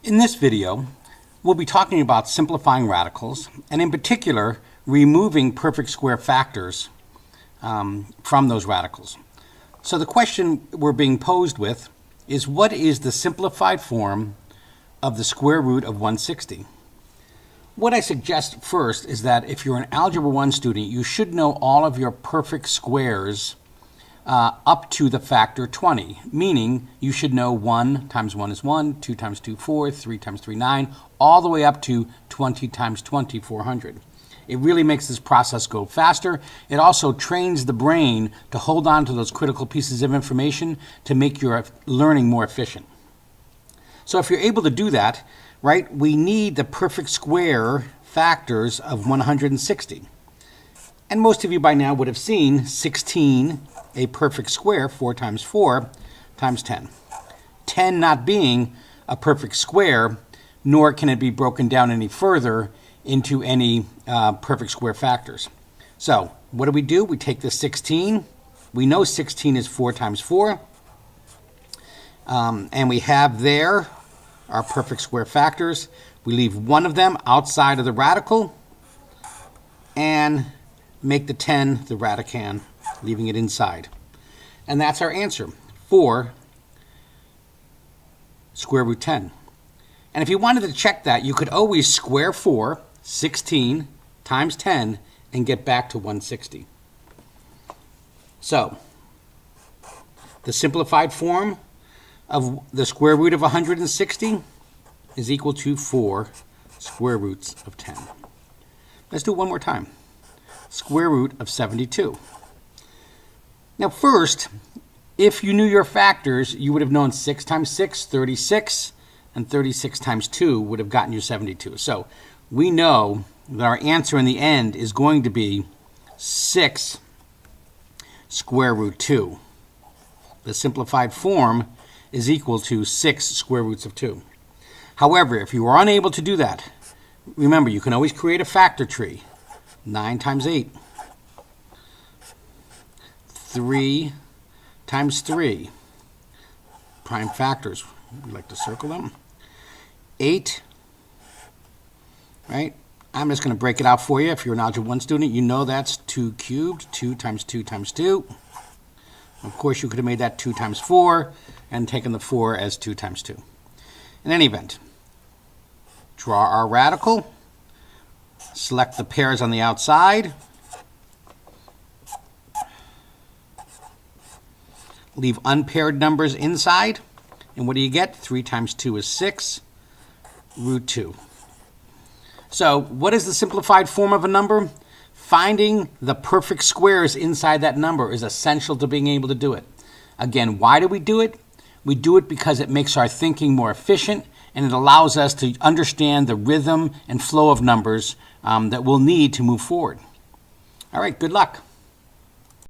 In this video, we'll be talking about simplifying radicals, and in particular, removing perfect square factors from those radicals. So the question we're being posed with is, what is the simplified form of the square root of 160? What I suggest first is that if you're an Algebra 1 student, you should know all of your perfect squares up to the factor 20, meaning you should know 1 times 1 is 1, 2 times 2, 4, 3 times 3, 9, all the way up to 20 times 20, 400. It really makes this process go faster. It also trains the brain to hold on to those critical pieces of information to make your learning more efficient. So if you're able to do that, right, we need the perfect square factors of 160. And most of you by now would have seen 16, a perfect square, 4 times 4 times 10. 10 not being a perfect square, nor can it be broken down any further into any perfect square factors. So what do? We take the 16. We know 16 is 4 times 4. And we have there our perfect square factors. We leave one of them outside of the radical and make the 10 the radicand, leaving it inside. And that's our answer, 4 square root 10. And if you wanted to check that, you could always square 4, 16 times 10, and get back to 160. So the simplified form of the square root of 160 is equal to 4 square roots of 10. Let's do it one more time. Square root of 72. Now first, if you knew your factors, you would have known 6 times 6, 36, and 36 times 2 would have gotten you 72. So we know that our answer in the end is going to be 6 square root 2. The simplified form is equal to 6 square roots of 2. However, if you are unable to do that, remember, you can always create a factor tree. 9 times 8. 3 times 3. Prime factors. We like to circle them. 8. Right? I'm just going to break it out for you. If you're an Algebra 1 student, you know that's 2 cubed. 2 times 2 times 2. Of course, you could have made that 2 times 4 and taken the 4 as 2 times 2. In any event, draw our radical. Select the pairs on the outside. Leave unpaired numbers inside. And what do you get? 3 times 2 is 6, root 2. So what is the simplified form of a number? Finding the perfect squares inside that number is essential to being able to do it. Again, why do we do it? We do it because it makes our thinking more efficient, and it allows us to understand the rhythm and flow of numbers that we'll need to move forward. All right, good luck.